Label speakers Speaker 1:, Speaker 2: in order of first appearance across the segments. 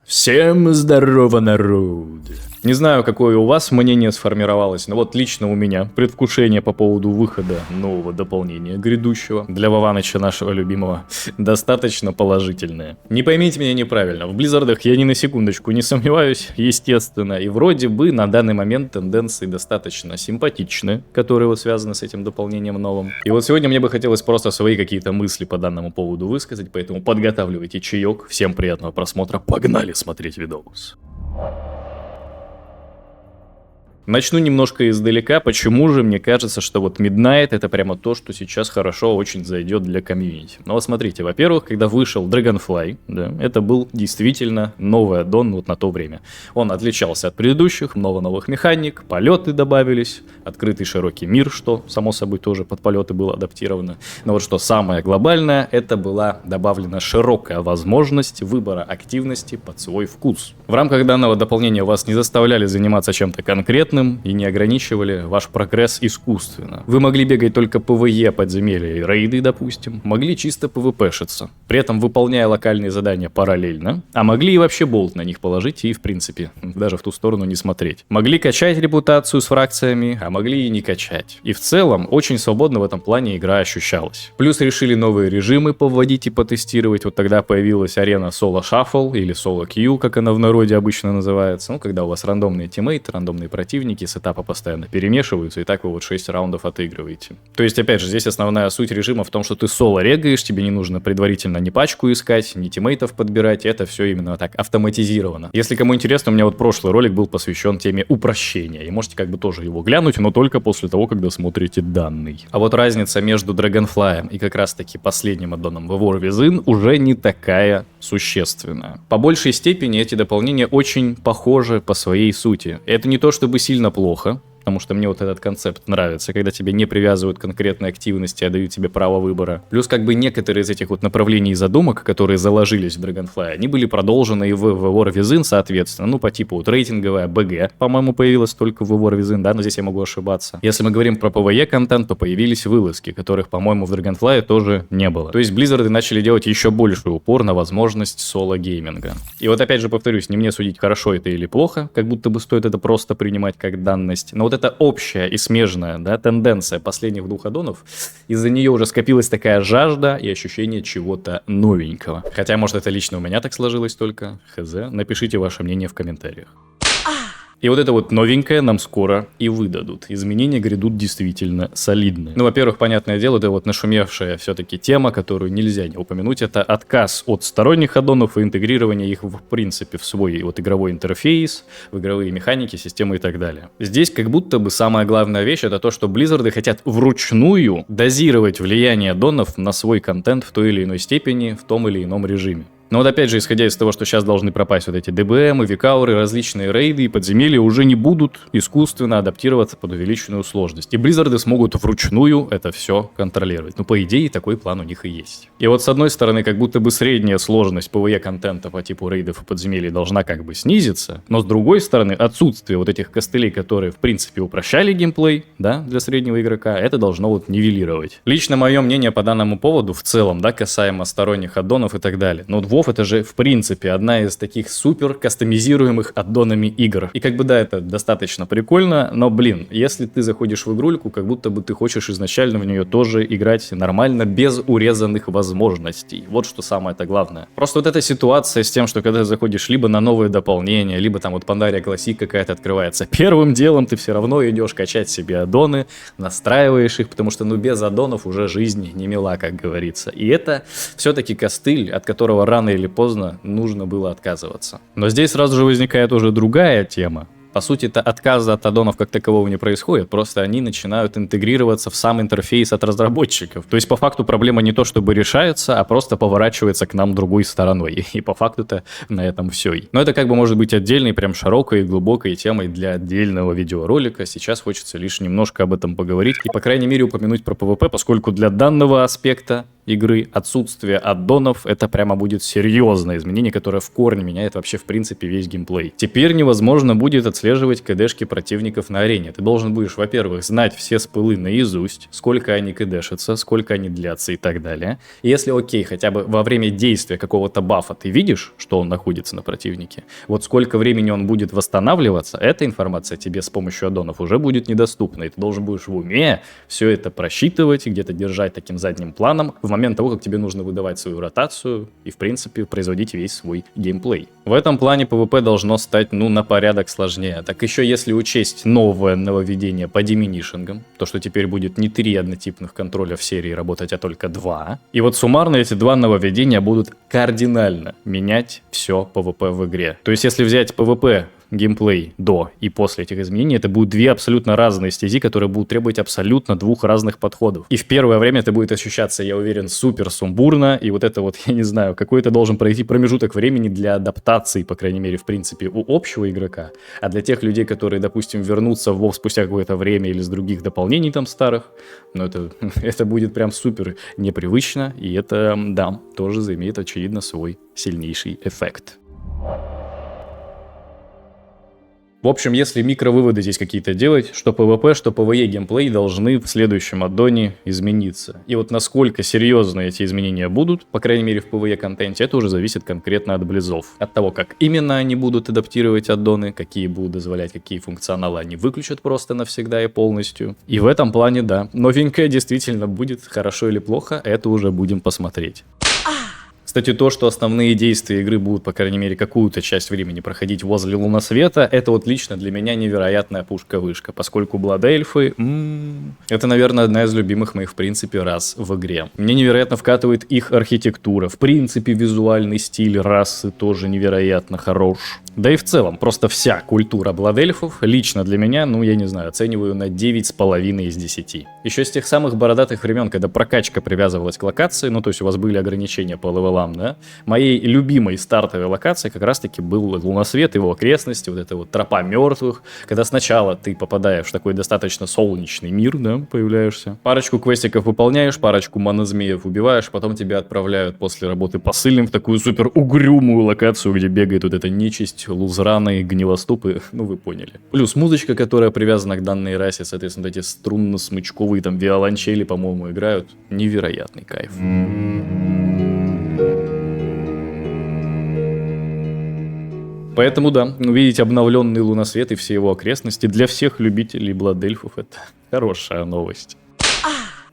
Speaker 1: Всем здорово, народ! Не знаю, какое у вас мнение сформировалось, но вот лично у меня предвкушение по поводу выхода нового дополнения грядущего для Вованыча нашего любимого достаточно положительное. Не поймите меня неправильно, в Близзардах я ни на секундочку не сомневаюсь, естественно, и вроде бы на данный момент тенденции достаточно симпатичны, которые вот связаны с этим дополнением новым. И вот сегодня мне бы хотелось просто свои какие-то мысли по данному поводу высказать, поэтому подготавливайте чаек, всем приятного просмотра, погнали смотреть видос. Начну немножко издалека, почему же мне кажется, что вот Midnight это прямо то, что сейчас хорошо очень зайдет для комьюнити. Ну вот смотрите, во-первых, когда вышел Dragonfly, да, это был действительно новый аддон вот на то время. Он отличался от предыдущих, много новых механик, полеты добавились, открытый широкий мир, что само собой тоже под полеты было адаптировано. Но вот что самое глобальное, это была добавлена широкая возможность выбора активности под свой вкус. В рамках данного дополнения вас не заставляли заниматься чем-то конкретным, и не ограничивали ваш прогресс искусственно. Вы могли бегать только PvE подземелья и рейды, допустим, могли чисто PvP-шиться, при этом выполняя локальные задания параллельно, а могли и вообще болт на них положить и, в принципе, даже в ту сторону не смотреть. Могли качать репутацию с фракциями, а могли и не качать. И в целом, очень свободно в этом плане игра ощущалась. Плюс решили новые режимы повводить и потестировать, вот тогда появилась арена Solo Shuffle или Solo Queue, как она в народе обычно называется, ну, когда у вас рандомные тиммейты, рандомные противники, с этапа постоянно перемешиваются, и так вы вот 6 раундов отыгрываете. То есть, опять же, здесь основная суть режима в том, что ты соло регаешь, тебе не нужно предварительно ни пачку искать, ни тиммейтов подбирать, это все именно так автоматизировано. Если кому интересно, у меня вот прошлый ролик был посвящен теме упрощения, и можете как бы тоже его глянуть, но только после того, когда смотрите данный. А вот разница между Dragonfly и как раз-таки последним аддоном The War Within уже не такая существенная. По большей степени эти дополнения очень похожи по своей сути. Это не то чтобы сильно плохо, потому что мне вот этот концепт нравится, когда тебе не привязывают к конкретной активности, а дают тебе право выбора. Плюс как бы некоторые из этих вот направлений и задумок, которые заложились в Dragonfly, они были продолжены и в War Within, соответственно, ну по типу вот рейтинговая БГ, по-моему, появилась только в War Within, да, но здесь я могу ошибаться. Если мы говорим про PvE контент, то появились вылазки, которых, по-моему, в Dragonfly тоже не было. То есть Blizzard начали делать еще больший упор на возможность соло-гейминга. И вот опять же повторюсь, не мне судить, хорошо это или плохо, как будто бы стоит это просто принимать как данность, но вот это общая и смежная, да, тенденция последних двух аддонов, из-за нее уже скопилась такая жажда и ощущение чего-то новенького. Хотя, может, это лично у меня так сложилось только, хз, напишите ваше мнение в комментариях. И вот это вот новенькое нам скоро и выдадут. Изменения грядут действительно солидные. Ну, во-первых, понятное дело, это вот нашумевшая все-таки тема, которую нельзя не упомянуть. Это отказ от сторонних аддонов и интегрирование их, в принципе, в свой вот игровой интерфейс, в игровые механики, системы и так далее. Здесь как будто бы самая главная вещь это то, что Близзарды хотят вручную дозировать влияние аддонов на свой контент в той или иной степени, в том или ином режиме. Но вот опять же, исходя из того, что сейчас должны пропасть вот эти ДБМ, викауры, различные рейды и подземелья уже не будут искусственно адаптироваться под увеличенную сложность. И Близзарды смогут вручную это все контролировать. Ну, по идее, такой план у них и есть. И вот с одной стороны, как будто бы средняя сложность PvE-контента по типу рейдов и подземелий должна как бы снизиться, но с другой стороны, отсутствие вот этих костылей, которые, в принципе, упрощали геймплей, да, для среднего игрока, это должно вот нивелировать. Лично мое мнение по данному поводу в целом, да, касаемо сторонних аддонов и так далее. Но WoW это же, в принципе, одна из таких супер кастомизируемых аддонами игр. И как бы, да, это достаточно прикольно, но, блин, если ты заходишь в игрульку, как будто бы ты хочешь изначально в нее тоже играть нормально, без урезанных возможностей. Вот что самое-то главное. Просто вот эта ситуация с тем, что когда ты заходишь либо на новые дополнения, либо там вот Pandaria Classic какая-то открывается, первым делом ты все равно идешь качать себе аддоны, настраиваешь их, потому что, ну, без аддонов уже жизнь не мила, как говорится. И это все-таки костыль, от которого рано или поздно нужно было отказываться. Но здесь сразу же возникает уже другая тема. По сути, это отказа от аддонов как такового не происходит, просто они начинают интегрироваться в сам интерфейс от разработчиков. То есть, по факту, проблема не то, чтобы решается, а просто поворачивается к нам другой стороной. И по факту-то на этом все. Но это как бы может быть отдельной, прям широкой и глубокой темой для отдельного видеоролика. Сейчас хочется лишь немножко об этом поговорить и, по крайней мере, упомянуть про PvP, поскольку для данного аспекта игры отсутствие аддонов это прямо будет серьезное изменение, которое в корне меняет вообще в принципе весь геймплей. Теперь невозможно будет отслеживать отслеживать КДшки противников на арене. Ты должен будешь, во-первых, знать все спылы наизусть, сколько они КДшатся, сколько они длятся и так далее. И если, окей, хотя бы во время действия какого-то бафа ты видишь, что он находится на противнике, вот сколько времени он будет восстанавливаться, эта информация тебе с помощью аддонов уже будет недоступна. И ты должен будешь в уме все это просчитывать, где-то держать таким задним планом в момент того, как тебе нужно выдавать свою ротацию и, в принципе, производить весь свой геймплей. В этом плане PvP должно стать, на порядок сложнее. Так еще если учесть новое нововведение по деминишингам, то, что теперь будет не 3 однотипных контроля в серии работать, а только 2. И вот суммарно эти 2 нововведения будут кардинально менять все PvP в игре. То есть, если взять PvP геймплей до и после этих изменений, это будут 2 абсолютно разные стези, которые будут требовать абсолютно 2 разных подходов. И в первое время это будет ощущаться, я уверен, супер сумбурно, и вот это вот, я не знаю, какой-то должен пройти промежуток времени для адаптации, по крайней мере, в принципе, у общего игрока, а для тех людей, которые, допустим, вернутся в WoW спустя какое-то время или с других дополнений там старых, это будет прям супер непривычно, и это, да, тоже заимеет, очевидно, свой сильнейший эффект. В общем, если микровыводы здесь какие-то делать, что PvP, что PvE геймплей должны в следующем аддоне измениться. И вот насколько серьезно эти изменения будут, по крайней мере в PvE контенте, это уже зависит конкретно от близов. От того, как именно они будут адаптировать аддоны, какие будут дозволять, какие функционалы они выключат просто навсегда и полностью. И в этом плане, да, новенькое действительно будет, хорошо или плохо, это уже будем посмотреть. Кстати, то, что основные действия игры будут, по крайней мере, какую-то часть времени проходить возле луносвета, это вот лично для меня невероятная пушка-вышка, поскольку Бладельфы, это, наверное, одна из любимых моих, в принципе, рас в игре. Мне невероятно вкатывает их архитектура, в принципе, визуальный стиль расы тоже невероятно хорош. Да и в целом, просто вся культура Бладельфов лично для меня, я не знаю, оцениваю на 9,5 из 10. Еще с тех самых бородатых времен, когда прокачка привязывалась к локации, то есть у вас были ограничения по левелам, да, моей любимой стартовой локацией как раз-таки был Луносвет, его окрестности, вот эта вот тропа мертвых, когда сначала ты попадаешь в такой достаточно солнечный мир, да, появляешься, парочку квестиков выполняешь, парочку монозмеев убиваешь, потом тебя отправляют после работы посыльным в такую супер угрюмую локацию, где бегает вот эта нечисть, лузраны, гнилоступы, вы поняли. Плюс музычка, которая привязана к данной расе, соответственно, эти струнно-смычковые там виолончели, по-моему, играют, невероятный кайф. Поэтому да, увидеть обновленный Луносвет и все его окрестности для всех любителей Бладельфов — это хорошая новость.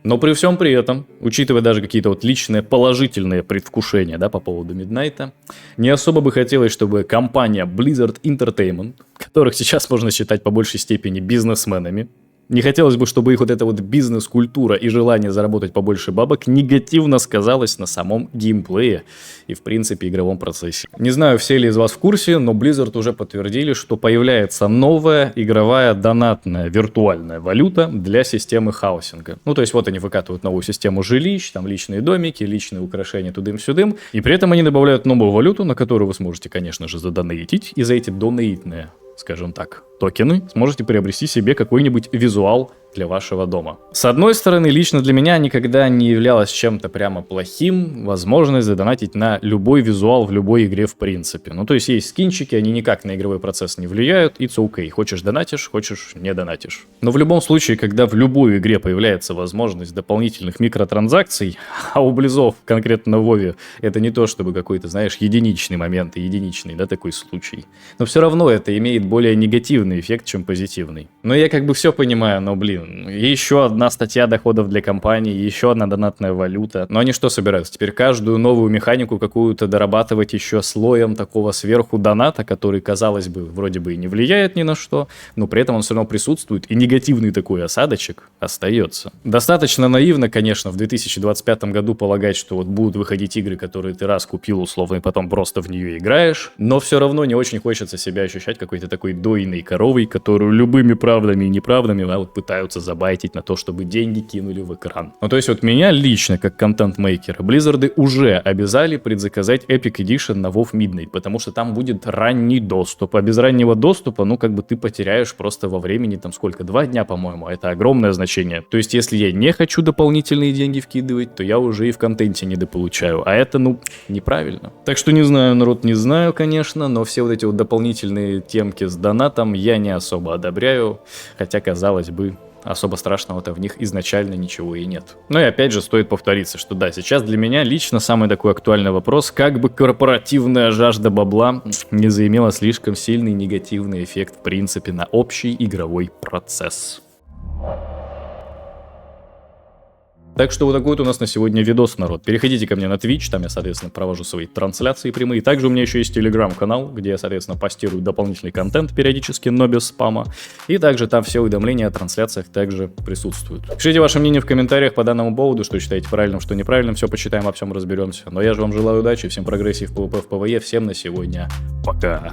Speaker 1: Но при всем при этом, учитывая даже какие-то вот личные положительные предвкушения, да, по поводу Миднайта, не особо бы хотелось, чтобы компания Blizzard Entertainment, которых сейчас можно считать по большей степени бизнесменами, не хотелось бы, чтобы их вот эта вот бизнес-культура и желание заработать побольше бабок негативно сказалось на самом геймплее и, в принципе, игровом процессе. Не знаю, все ли из вас в курсе, но Blizzard уже подтвердили, что появляется новая игровая донатная виртуальная валюта для системы хаусинга. То есть вот они выкатывают новую систему жилищ, там личные домики, личные украшения тудым-сюдым, и при этом они добавляют новую валюту, на которую вы сможете, конечно же, задонейтить, и за эти донейтные, скажем так, токены сможете приобрести себе какой-нибудь визуал для вашего дома. С одной стороны, лично для меня никогда не являлось чем-то прямо плохим возможность задонатить на любой визуал в любой игре в принципе. То есть есть скинчики, они никак на игровой процесс не влияют, it's okay. Хочешь донатишь, хочешь не донатишь. Но в любом случае, когда в любой игре появляется возможность дополнительных микротранзакций, а у Близов, конкретно в Вове, это не то чтобы какой-то, знаешь, единичный момент, единичный, да, такой случай. Но все равно это имеет более негативный эффект, чем позитивный. Я все понимаю, но, еще одна статья доходов для компании, еще одна донатная валюта. Но они что собираются? Теперь каждую новую механику какую-то дорабатывать еще слоем такого сверху доната, который, казалось бы, вроде бы и не влияет ни на что, но при этом он все равно присутствует, и негативный такой осадочек остается. Достаточно наивно, конечно, в 2025 году полагать, что вот будут выходить игры, которые ты раз купил условно, и потом просто в нее играешь, но все равно не очень хочется себя ощущать какой-то такой дойной коровой, которую любыми правдами и неправдами пытаются забайтить на то, чтобы деньги кинули в экран. То есть вот меня лично, как контент-мейкера, Blizzard уже обязали предзаказать Epic Edition на WoW Midnight, потому что там будет ранний доступ. А без раннего доступа, ты потеряешь просто во времени, 2 дня, по-моему, это огромное значение. То есть если я не хочу дополнительные деньги вкидывать, то я уже и в контенте недополучаю. А это, неправильно. Так что не знаю, народ, не знаю, конечно, но все вот эти вот дополнительные темки с донатом я не особо одобряю, хотя, казалось бы, особо страшного-то в них изначально ничего и нет. Но и опять же стоит повториться, что да, сейчас для меня лично самый такой актуальный вопрос, как бы корпоративная жажда бабла не заимела слишком сильный негативный эффект в принципе на общий игровой процесс. Так что вот такой вот у нас на сегодня видос, народ. Переходите ко мне на Twitch, там я, соответственно, провожу свои трансляции прямые. Также у меня еще есть Telegram-канал, где я, соответственно, постирую дополнительный контент периодически, но без спама. И также там все уведомления о трансляциях также присутствуют. Пишите ваше мнение в комментариях по данному поводу, что считаете правильным, что неправильным. Все почитаем, во всем разберемся. Но я же вам желаю удачи, всем прогрессии в PvP, в PvE. Всем на сегодня пока.